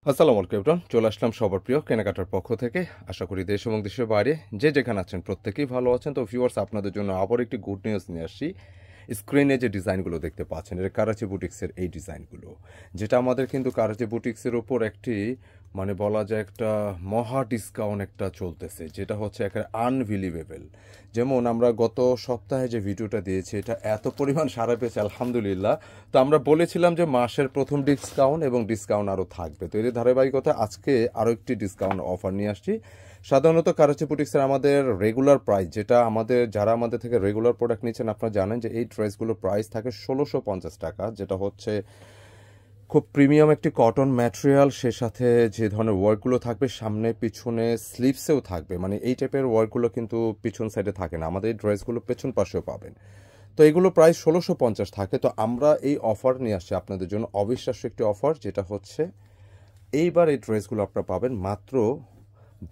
আসসালামু আলাইকুম এভরিওয়ান, চলে আসলাম সবার প্রিয় কেনাকাটার পক্ষ থেকে। আশা করি দেশ এবং দেশের বাইরে যে যেখানে আছেন প্রত্যেকেই ভালো আছেন। তো ভিউয়ার্স, আপনাদের জন্য আবার একটি গুড নিউজ নিয়ে আসছি। স্ক্রিনে যে ডিজাইনগুলো দেখতে পাচ্ছেন, এটা কারাচি বুটিক্সের এই ডিজাইনগুলো, যেটা আমাদের কিন্তু কারাচি বুটিক্সের ওপর একটি বলা যায় একটা মহা ডিসকাউন্ট একটা চলতেছে, যেটা হচ্ছে একটা আনবিলিভেবল। যেমন আমরা গত সপ্তাহে যে ভিডিওটা দিয়েছি, এটা এত পরিমাণ সাড়া পেয়েছে আলহামদুলিল্লাহ। তো আমরা বলেছিলাম যে মাসের প্রথম ডিসকাউন্ট এবং ডিসকাউন্ট আরও থাকবে। তো এর ধারাবাহিকতা আজকে আরও একটি ডিসকাউন্ট অফার নিয়ে আসছি। সাধারণত কারাচি বুটিক্সের আমাদের রেগুলার প্রাইস, যেটা যারা আমাদের থেকে রেগুলার প্রোডাক্ট নিচ্ছেন, আপনারা জানেন যে এই ড্রেসগুলোর প্রাইস থাকে ১৬৫০ টাকা, যেটা হচ্ছে খুব প্রিমিয়াম একটি কটন ম্যাটেরিয়াল। সে সাথে যে ধরনের ওয়ার্কগুলো থাকবে সামনে পিছনে স্লিভসেও থাকবে, এই টাইপের ওয়ার্কগুলো কিন্তু পিছন সাইডে থাকে না, আমাদের এই ড্রেসগুলো পেছন পাশেও পাবেন। তো এগুলো প্রায় ১৬৫০ থাকে। তো আমরা এই অফার নিয়ে আসছি আপনাদের জন্য, অবিশ্বাস্য একটি অফার, যেটা হচ্ছে এইবার এই ড্রেসগুলো আপনারা পাবেন মাত্র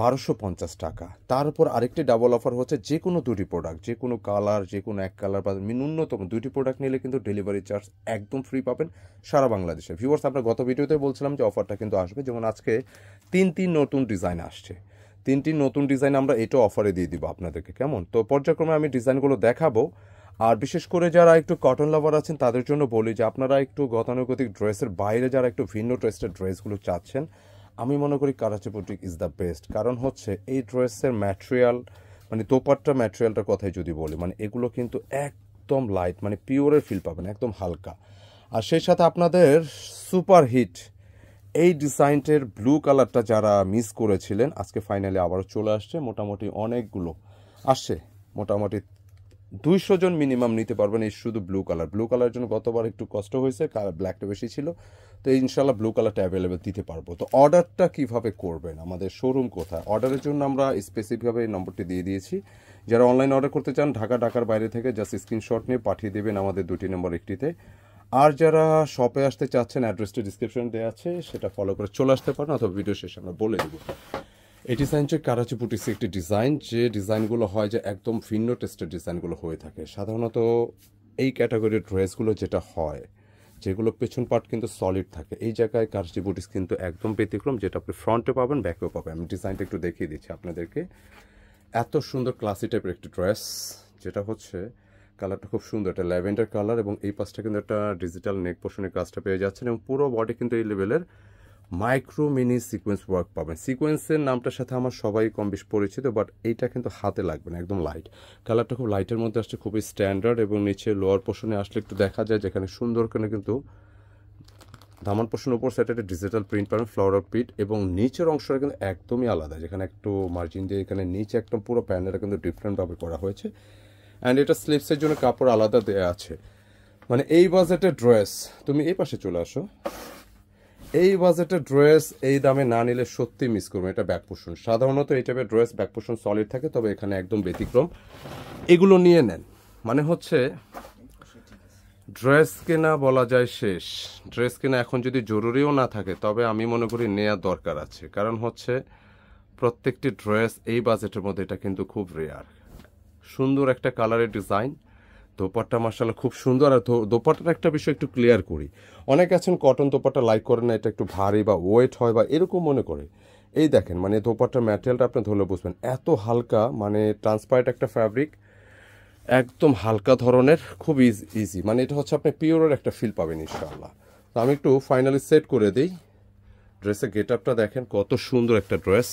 ১২৫০ টাকা। তার উপর আরেকটি ডাবল অফার হচ্ছে, যে কোনো দুটি প্রোডাক্ট, যে কোনো কালার, যে কোনো এক কালার বা ন্যূনতম দুটি প্রোডাক্ট নিলে কিন্তু ডেলিভারি চার্জ একদম ফ্রি পাবেন সারা বাংলাদেশে। ভিউয়ার্স, আমরা গত ভিডিওতে বলছিলাম যে অফারটা কিন্তু আসবে, যেমন আজকে তিনটি নতুন ডিজাইন আসছে। তিনটি নতুন ডিজাইন আমরা এটা অফারে দিয়ে দিব আপনাদেরকে। কেমন? তো পর্যায়ক্রমে আমি ডিজাইনগুলো দেখাবো। আর বিশেষ করে যারা একটু কটন লাভার আছেন তাদের জন্য বলি যে আপনারা একটু গতানুগতিক ড্রেসের বাইরে যারা একটু ভিন্ন টেস্টের ড্রেসগুলো চাচ্ছেন, আমি মনে করি Karachi boutique is the best. কারণ হচ্ছে এই ড্রেসের ম্যাটেরিয়াল, দোপাট্টা ম্যাটেরিয়ালটার কথাই যদি বলি, এগুলো কিন্তু একদম লাইট, পিওরের ফিল পাবেন, একদম হালকা। আর সেই সাথে আপনাদের সুপার হিট এই ডিজাইনটের ব্লু কালারটা যারা মিস করেছিলেন, আজকে ফাইনালি আবারও চলে আসছে। মোটামুটি অনেকগুলো আসছে, মোটামুটি ২০০ জন মিনিমাম নিতে পারবেন এই শুধু ব্লু কালার। ব্লু কালারের জন্য গতবার একটু কষ্ট হয়েছে, ব্ল্যাকটা বেশি ছিল। তো ইনশাল্লাহ ব্লু কালারটা অ্যাভেলেবেল দিতে পারবো। তো অর্ডারটা কিভাবে করবেন, আমাদের শোরুম কোথায়, অর্ডারের জন্য আমরা স্পেসিফিকভাবে এই নম্বরটি দিয়ে দিয়েছি। যারা অনলাইন অর্ডার করতে চান, ঢাকার বাইরে থেকে জাস্ট স্ক্রিনশট নিয়ে পাঠিয়ে দেবেন আমাদের ২টি নম্বর একটিতে। আর যারা শপে আসতে চাচ্ছেন, অ্যাড্রেসটি ডিসক্রিপশন দেওয়া আছে, সেটা ফলো করে চলে আসতে পারেন, অথবা ভিডিও শেষে আমরা বলে দেবো। এই ডিজাইন হচ্ছে কারাচি বুটিক্সের একটি ডিজাইন, যে ডিজাইনগুলো হয় যে একদম ভিন্ন টেস্টের ডিজাইনগুলো হয়ে থাকে। সাধারণত এই ক্যাটাগরির ড্রেসগুলো যেটা হয়, যেগুলো পেছন পার্ট কিন্তু সলিড থাকে, এই জায়গায় কারাচি বুটিক্স কিন্তু একদম ব্যতিক্রম, যেটা আপনি ফ্রন্টে পাবেন, ব্যাকেও পাবেন। আমি ডিজাইনটা একটু দেখিয়ে দিচ্ছি আপনাদেরকে। এত সুন্দর ক্লাসি টাইপের একটি ড্রেস, যেটা হচ্ছে কালারটা খুব সুন্দর, একটা ল্যাভেন্ডার কালার, এবং এই পাশটা কিন্তু একটা ডিজিটাল নেক পোর্শনের কাজটা পেয়ে যাচ্ছেন, এবং পুরো বডি কিন্তু এই লেভেলের মাইক্রো মিনি সিকোয়েন্স ওয়ার্ক পাবেন। সিকোয়েন্সের নামটার সাথে আমার সবাই কম বেশ পরিচিত, বাট এইটা কিন্তু হাতে লাগবে না, একদম লাইট কালারটা, খুব লাইটের মধ্যে আসছে, খুবই স্ট্যান্ডার্ড। এবং নিচে লোয়ার পোর্শনে আসলে একটু দেখা যায় যেখানে সুন্দর করে কিন্তু দামান পোর্শনের উপর সাইডে একটা ডিজিটাল প্রিন্ট পাবেন, ফ্লোরাল প্রিন্ট, এবং নিচের অংশটা কিন্তু একদমই আলাদা, যেখানে একটু মার্জিন দিয়ে এখানে নিচে একদম পুরো প্যানেলটা কিন্তু ডিফারেন্টভাবে করা হয়েছে। অ্যান্ড এটা স্লিভসের জন্য কাপড় আলাদা দেওয়া আছে। এই বাজেটের ড্রেস, তুমি এই পাশে চলে আসো, এই বাজেটের ড্রেস এই দামে না নিলে সত্যি মিস করবো। এটা ব্যাক পোর্শন, সাধারণত এই টাইপের ড্রেস ব্যাক পোর্শন সলিড থাকে, তবে এখানে একদম ব্যতিক্রম। এগুলো নিয়ে নেন, হচ্ছে ড্রেস কেনা বলা যায় শেষ। ড্রেস কেনা এখন যদি জরুরিও না থাকে, তবে আমি মনে করি নেওয়ার দরকার আছে। কারণ হচ্ছে প্রত্যেকটি ড্রেস এই বাজেটের মধ্যে এটা কিন্তু খুব রেয়ার। সুন্দর একটা কালারের ডিজাইন, দোপাট্টা মাশাআল্লাহ খুব সুন্দর। আর দোপাট্টার একটা বিষয় একটু ক্লিয়ার করি, অনেক আছেন কটন দোপাট্টা লাইক করে না, এটা একটু ভারী বা ওয়েট হয় বা এরকম মনে করে। এই দেখেন, দোপাট্টার ম্যাটেরিয়ালটা আপনি ধরলে বুঝবেন, এত হালকা, ট্রান্সপারেন্ট একটা ফ্যাব্রিক, একদম হালকা ধরনের, খুব ইজি। এটা হচ্ছে আপনি পিওরের একটা ফিল পাবেন ইনশাআল্লাহ। তো আমি একটু ফাইনালি সেট করে দিই। ড্রেসের গেট আপটা দেখেন, কত সুন্দর একটা ড্রেস।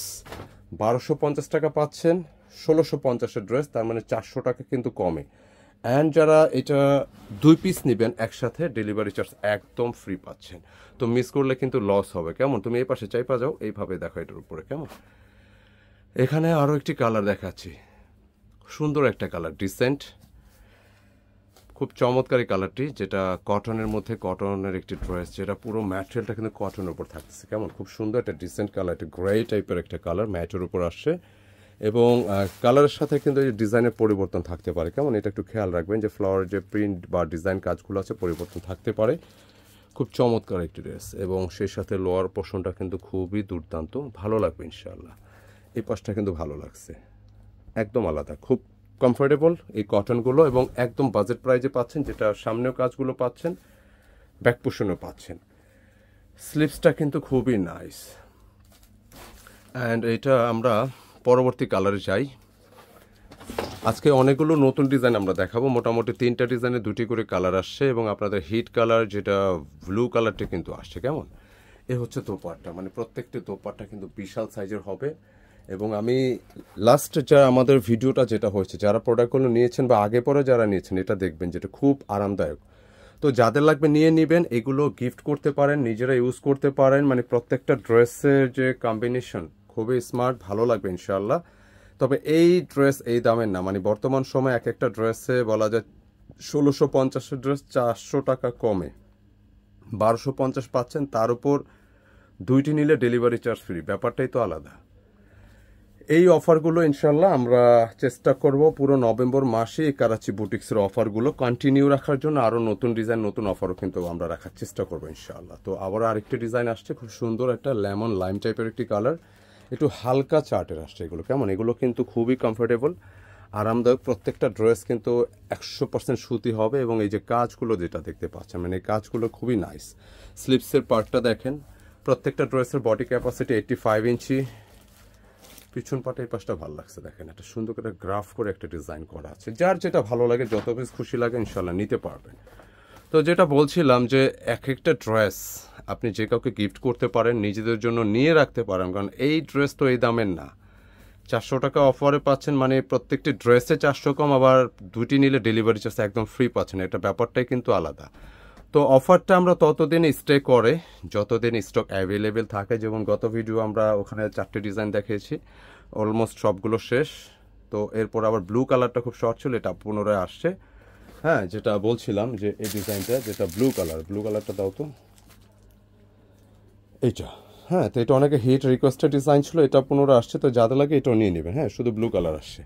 ১২৫০ টাকা পাচ্ছেন, ১৬৫০-এর ড্রেস, তার ৪০০ টাকা কিন্তু কমে। অ্যান্ড যারা এটা 2 পিস নেবেন একসাথে, ডেলিভারি চার্জ একদম ফ্রি পাচ্ছেন। তো মিস করলে কিন্তু লস হবে। কেমন? তুমি এই পাশে চাইপা যাও, এইভাবে দেখো এটার উপরে। কেমন? এখানে আরও একটি কালার দেখাচ্ছি, সুন্দর একটা কালার, ডিসেন্ট, খুব চমৎকার এই কালারটি, যেটা কটনের মধ্যে, কটনের একটি ড্রেস, যেটা পুরো ম্যাটেরিয়ালটা কিন্তু কটনের উপর থাকতেছে। কেমন? খুব সুন্দর একটা ডিসেন্ট কালার, একটা গ্রে টাইপের একটা কালার ম্যাটের উপর আসছে, এবং কালারের সাথে কিন্তু এই ডিজাইনের পরিবর্তন থাকতে পারে। কেমন? এটা একটু খেয়াল রাখবেন যে ফ্লাওয়ার যে প্রিন্ট বা ডিজাইন কাজগুলো আছে, পরিবর্তন থাকতে পারে। খুব চমৎকার একটি ড্রেস, এবং সেই সাথে লোয়ার পোর্শনটা কিন্তু খুবই দুর্দান্ত, ভালো লাগবে ইনশাআল্লাহ। এই পাশটা কিন্তু ভালো লাগছে, একদম আলাদা, খুব কমফোর্টেবল এই কটনগুলো, এবং একদম বাজেট প্রাইজে পাচ্ছেন, যেটা সামনেও কাজগুলো পাচ্ছেন, ব্যাক পোর্শনও পাচ্ছেন। স্লিপসটা কিন্তু খুবই নাইস। অ্যান্ড এটা আমরা পরবর্তী কালারে যাই। আজকে অনেকগুলো নতুন ডিজাইন আমরা দেখাবো, মোটামুটি 3টা ডিজাইনে 2টি করে কালার আসছে এবং আপনাদের হিট কালার যেটা ব্লু কালারটা কিন্তু আসছে। কেমন, এ হচ্ছে দোপাট্টা, মানে প্রত্যেকটি দোপাট্টা কিন্তু বিশাল সাইজের হবে। এবং আমি লাস্ট যা আমাদের ভিডিওটা যেটা হয়েছে, যারা প্রোডাক্টগুলো নিয়েছেন বা আগে পরে যারা নিয়েছেন, এটা দেখবেন যেটা খুব আরামদায়ক। তো যাদের লাগবে নিয়ে নেবেন, এগুলো গিফট করতে পারেন, নিজেরা ইউজ করতে পারেন, মানে প্রত্যেকটা ড্রেসের যে কম্বিনেশন খুবই স্মার্ট, ভালো লাগবে ইনশাল্লাহ। তবে এই ড্রেস এই দামের না, মানে বর্তমান সময় এক একটা ড্রেসে বলা যায় 1650 ড্রেস 400 টাকা কমে 1250 পাচ্ছেন, তার উপর 2টি নিলে ডেলিভারি চার্জ ফ্রি, ব্যাপারটাই তো আলাদা। এই অফারগুলো ইনশাল্লাহ আমরা চেষ্টা করব পুরো নভেম্বর মাসে এই কারাচি বুটিক্সের অফারগুলো কন্টিনিউ রাখার জন্য। আরও নতুন ডিজাইন নতুন অফারও কিন্তু আমরা রাখার চেষ্টা করবো ইনশাল্লাহ। তো আবার আরেকটি ডিজাইন আসছে, খুব সুন্দর একটা লেমন লাইম টাইপের একটি কালার, একটু হালকা চার্টের আসছে। এগুলো কেমন, এগুলো কিন্তু খুবই কমফোর্টেবল, আরামদায়ক। প্রত্যেকটা ড্রেস কিন্তু 100% সুতি হবে এবং এই যে কাজগুলো যেটা দেখতে পাচ্ছেন, মানে এই কাজগুলো খুবই নাইস। স্লিপসের পার্টটা দেখেন, প্রত্যেকটা ড্রেসের বডি ক্যাপাসিটি 85 ইঞ্চি। পিছন পাটে এই পাশটা ভালো লাগছে, দেখেন একটা সুন্দর করে গ্রাফ করে একটা ডিজাইন করা আছে। যার যেটা ভালো লাগে, যত পিস খুশি লাগে ইনশাল্লাহ নিতে পারবেন। তো যেটা বলছিলাম যে এক একটা ড্রেস আপনি যে কাউকে গিফট করতে পারেন, নিজেদের জন্য নিয়ে রাখতে পারেন, কারণ এই ড্রেস তো এই দামের না। 400 টাকা অফারে পাচ্ছেন, মানে প্রত্যেকটি ড্রেসে 400 কম, আবার 2টি নিলে ডেলিভারি চার্জ একদম ফ্রি পাচ্ছেন, এটা ব্যাপারটাই কিন্তু আলাদা। তো অফারটা আমরা ততদিন স্টে করে যতদিন স্টক অ্যাভেলেবেল থাকে। যেমন গত ভিডিও আমরা ওখানে 4টে ডিজাইন দেখিয়েছি, অলমোস্ট সবগুলো শেষ। তো এরপর আবার ব্লু কালারটা খুব শর্ট ছিল, এটা পুনরায় আসছে। হ্যাঁ, যেটা বলছিলাম যে এই ডিজাইনটা যেটা ব্লু কালারটা দাও তো, এইটা। হ্যাঁ, তো এটা অনেকে হিট রিকোয়েস্টেড ডিজাইন ছিল, এটা পুনরায় আসছে। তো যাদের লাগে এটাও নিয়ে নেবেন। হ্যাঁ, শুধু ব্লু কালার আসছে।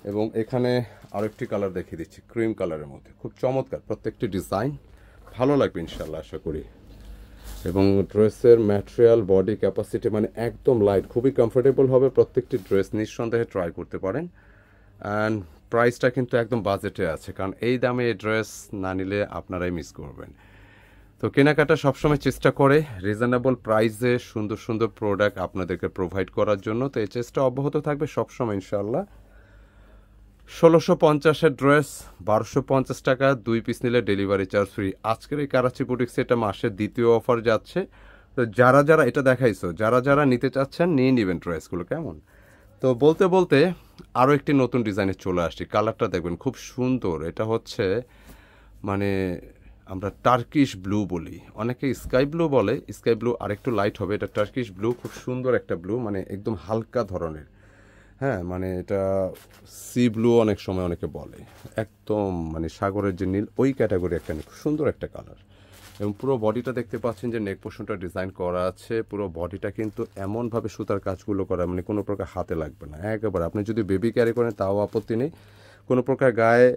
এবং এখানে আরেকটি কালার দেখিয়ে দিচ্ছি, ক্রিম কালারের মধ্যে, খুব চমৎকার প্রত্যেকটি ডিজাইন, ভালো লাগবে ইনশাল্লাহ আশা করি। এবং ড্রেসের ম্যাটেরিয়াল বডি ক্যাপাসিটি মানে একদম লাইট, খুবই কমফোর্টেবল হবে। প্রত্যেকটি ড্রেস নিঃসন্দেহে ট্রাই করতে পারেন। অ্যান্ড প্রাইসটা কিন্তু একদম বাজেটে আছে, কারণ এই দামে এই ড্রেস না নিলে আপনারাই মিস করবেন। তো কেনাকাটা সবসময় চেষ্টা করে রিজনেবল প্রাইসে সুন্দর সুন্দর প্রোডাক্ট আপনাদেরকে প্রোভাইড করার জন্য। তো এই চেষ্টা অব্যাহত থাকবে সবসময় ইনশাল্লাহ। 1650-এর ড্রেস 1250 টাকা, 2 পিস নিলে ডেলিভারি চার্জ ফ্রি। আজকের এই কারাচি বুটিক্সে এটা মাসের দ্বিতীয় অফার যাচ্ছে। তো যারা যারা এটা দেখাইছো, যারা যারা নিতে চাচ্ছেন নিয়ে নেবেন ড্রেসগুলো। কেমন, তো বলতে বলতে আরও একটি নতুন ডিজাইনে চলে আসছি। কালারটা দেখবেন খুব সুন্দর, এটা হচ্ছে মানে আমরা টার্কিশ ব্লু বলি, অনেকে স্কাই ব্লু বলে, স্কাই ব্লু আরেকটু লাইট হবে, এটা টার্কিশ ব্লু, খুব সুন্দর একটা ব্লু, মানে একদম হালকা ধরনের। হ্যাঁ, মানে এটা সি ব্লু অনেক সময় অনেকে বলে, একদম মানে সাগরের যে নীল ওই ক্যাটাগরি একটা খুব সুন্দর একটা কালার। এবং পুরো বডিটা দেখতে পাচ্ছেন যে নেক পোর্শনটা ডিজাইন করা আছে, পুরো বডিটা কিন্তু এমনভাবে সুতার কাজগুলো করা, মানে কোনো প্রকার হাতে লাগবে না একেবারে। আপনি যদি বেবি ক্যারি করেন তাও আপত্তি নেই, কোনো প্রকার গায়ে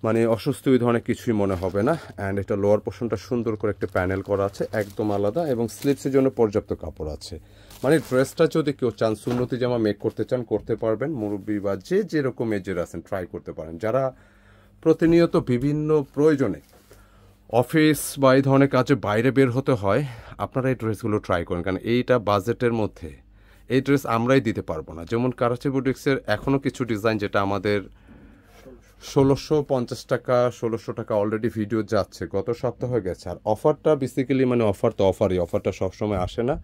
মানে অসুস্থ ওই ধরনের কিছুই মনে হবে না। অ্যান্ড এটা লোয়ার পোর্শনটা সুন্দর করে একটা প্যানেল করা আছে, একদম আলাদা, এবং স্লিপসের জন্য পর্যাপ্ত কাপড় আছে। মানে ড্রেসটা যদি কেউ চান সুন্নতি জামা মেক করতে চান করতে পারবেন, মুরব্বী বা যে যেরকম এজের আছেন ট্রাই করতে পারেন। যারা প্রতিনিয়ত বিভিন্ন প্রয়োজনে অফিস বা এই ধরনের কাজে বাইরে বের হতে হয়, আপনারা এই ড্রেসগুলো ট্রাই করেন, কারণ এইটা বাজেটের মধ্যে এই ড্রেস আমরাই দিতে পারবো না। যেমন কারাচি বুটিক্সের এখনও কিছু ডিজাইন যেটা আমাদের 1650 টাকা 1600 টাকা অলরেডি ভিডিও যাচ্ছে, গত সপ্তাহ হয়ে গেছে। আর অফারটা বেসিক্যালি মানে অফার তো অফারই, অফারটা সবসময় আসে না।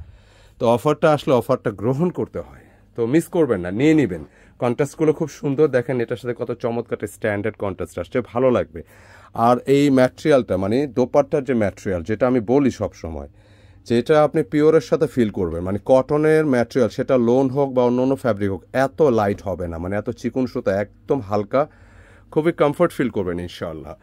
তো অফারটা আসলে অফারটা গ্রহণ করতে হয়, তো মিস করবেন না, নিয়ে নেবেন। কন্ট্রাস্টগুলো খুব সুন্দর, দেখেন এটার সাথে কত চমৎকার স্ট্যান্ডার্ড কন্ট্রাস্ট আসছে, ভালো লাগবে। আর এই ম্যাটেরিয়ালটা মানে দোপাট্টার যে ম্যাটেরিয়াল, যেটা আমি বলি সব সময়, যেটা আপনি পিওরের সাথে ফিল করবেন, মানে কটনের ম্যাটেরিয়াল, সেটা লোন হোক বা অন্য অন্য ফ্যাব্রিক হোক, এত লাইট হবে না, মানে এত চিকন সুতা, একদম হালকা, খুবই কমফোর্ট ফিল করবেন ইনশাল্লাহ।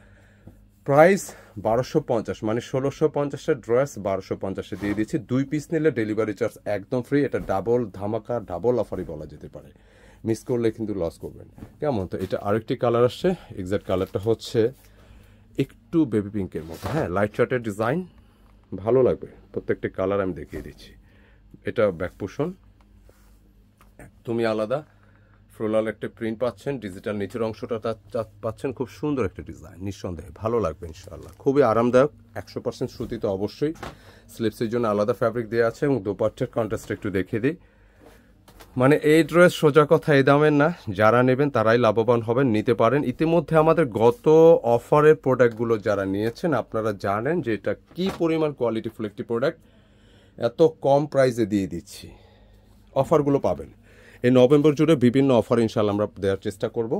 প্রাইস 1250, মানে 1650-এর ড্রেস 1250-এ দিয়ে দিচ্ছি। 2 পিস নিলে ডেলিভারি চার্জ একদম ফ্রি। এটা ডাবল ধামাকা, ডাবল অফারই বলা যেতে পারে, মিস করলে কিন্তু লস করবেন। কেমন, তো এটা আরেকটি কালার আসছে, এক্সাক্ট কালারটা হচ্ছে একটু বেবি পিঙ্কের মতো। হ্যাঁ, লাইট চার্টের ডিজাইন, ভালো লাগবে। প্রত্যেকটি কালার আমি দেখিয়ে দিচ্ছি। এটা ব্যাক পোর্শন একদমই আলাদা, ফ্লোরাল একটা প্রিন্ট পাচ্ছেন, ডিজিটাল নিচের অংশটা পাচ্ছেন, খুব সুন্দর একটা ডিজাইন, নিঃসন্দেহে ভালো লাগবে ইনশাআল্লাহ। খুবই আরামদায়ক, 100% সুতি তো অবশ্যই। স্লিপসের জন্য আলাদা ফ্যাব্রিক দেওয়া আছে এবং দোপাট্টার কন্ট্রাস্ট একটু দেখিয়ে দিই। মানে এই ড্রেস সোজা কথা এই দামের না, যারা নেবেন তারাই লাভবান হবেন, নিতে পারেন। ইতিমধ্যে আমাদের গত অফারের প্রোডাক্টগুলো যারা নিয়েছেন আপনারা জানেন যে এটা কী পরিমাণ কোয়ালিটিফুল একটি প্রোডাক্ট, এত কম প্রাইসে দিয়ে দিচ্ছি। অফারগুলো পাবেন এই নভেম্বর জুড়ে, বিভিন্ন অফার ইনশাল্লাহ আমরা দেওয়ার চেষ্টা করব,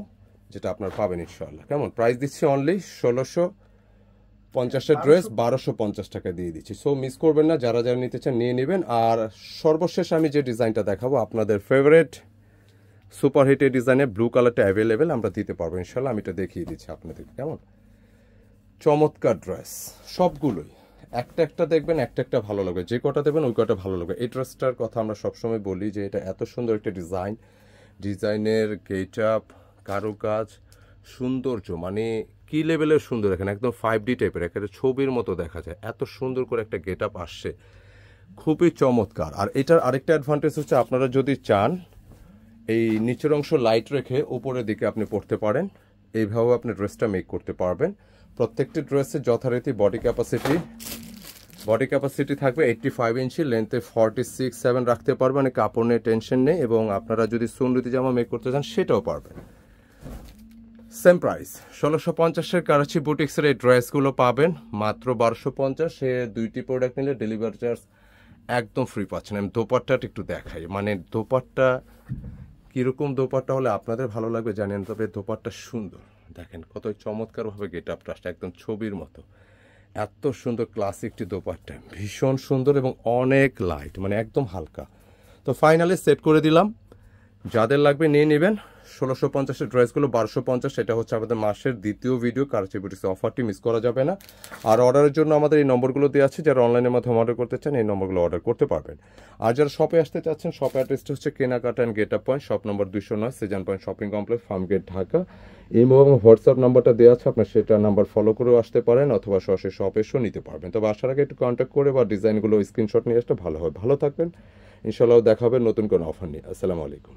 যেটা আপনারা পাবেন ইনশাল্লাহ। কেমন প্রাইস দিচ্ছি? অনলি 1650 ড্রেস 1250 টাকা দিয়ে দিচ্ছি। সো মিস করবেন না, যারা যারা নিতে চান নিয়ে নেবেন। আর সর্বশেষ আমি যে ডিজাইনটা দেখাবো আপনাদের ফেভারিট সুপার হিট এই ডিজাইনে ব্লু কালারটা অ্যাভেলেবেল আমরা দিতে পারবো ইনশাল্লাহ। আমি এটা দেখিয়ে দিচ্ছি আপনাদের। কেমন চমৎকার ড্রেস, সবগুলোই একটা একটা দেখবেন, একটা একটা ভালো লাগবে, যে কটা দেবেন ওই কটা ভালো লাগবে। এই ড্রেসটার কথা আমরা সবসময় বলি যে এটা এত সুন্দর একটা ডিজাইন, ডিজাইনের গেট আপ, কারুকাজ, সৌন্দর্য, মানে কি লেভেলের সুন্দর, এখানে একদম 5D টাইপের, একটা ছবির মতো দেখা যায়, এত সুন্দর করে একটা গেট আপ আসছে, খুবই চমৎকার। আর এটার আরেকটা অ্যাডভান্টেজ হচ্ছে আপনারা যদি চান এই নিচের অংশ লাইট রেখে উপরের দিকে আপনি পড়তে পারেন, এইভাবে আপনি ড্রেসটা মেক করতে পারবেন। প্রত্যেকটি ড্রেসের যথারীতি বডি ক্যাপাসিটি থাকবে 85 ইঞ্চি, লেন্থে 46-7 রাখতে পারবেন, কাপড় নিয়ে টেনশন নেই। এবং আপনারা যদি সুন্নতি জামা মেক করতে চান সেটাও পারবেন। সেম প্রাইস 1650-এর কারাচি বুটিক্সের এই ড্রেসগুলো পাবেন মাত্র 1250। সে দুইটি প্রোডাক্ট নিলে ডেলিভারি চার্জ একদম ফ্রি পাচ্ছেন। আমি দোপাট্টাটা একটু দেখাই, মানে দোপাট্টা কীরকম দোপাট্টা হলে আপনাদের ভালো লাগবে জানেন, তবে দোপাট্টা সুন্দর, দেখেন কত চমৎকারভাবে গেট আপটা আসছে, একদম ছবির মতো, এত সুন্দর ক্লাসিকটি দোপাট্টা, ভীষণ সুন্দর এবং অনেক লাইট, মানে একদম হালকা। তো ফাইনালি সেট করে দিলাম, যাদের লাগবে নিয়ে নেবেন। 1650-এর ড্রেসগুলো 1250, এটা হচ্ছে আমাদের মাসের দ্বিতীয় ভিডিও, কারাচি বুটিক্স অফারটি মিস করা যাবে না। আর অর্ডারের জন্য আমাদের এই নম্বরগুলো দেওয়া আছে, যারা অনলাইনের মাধ্যমে অর্ডার করতে চান এই নম্বরগুলো অর্ডার করতে পারবেন। আর যারা শপে আসতে চাচ্ছেন, শপ অ্যাড্রেসটা হচ্ছে কেনাকাটা and get up point, shop number 209, Shezan point shopping complex, Farmgate, Dhaka. Imo এবং হোয়াটসঅ্যাপ নাম্বারটা দেওয়া আছে, আপনার সেটা নাম্বার ফলো করেও আসতে পারেন অথবা সরাসরি শপে এসেও নিতে পারবেন। তবে আসার আগে একটু কন্ট্যাক্ট করে বা ডিজাইনগুলো স্ক্রিনশট নিয়ে আসতে ভালো হয়। ভালো থাকবেন ইনশাল্লাহ, দেখা হবে নতুন কোনো অফার নিয়ে। আসসালামু আলাইকুম।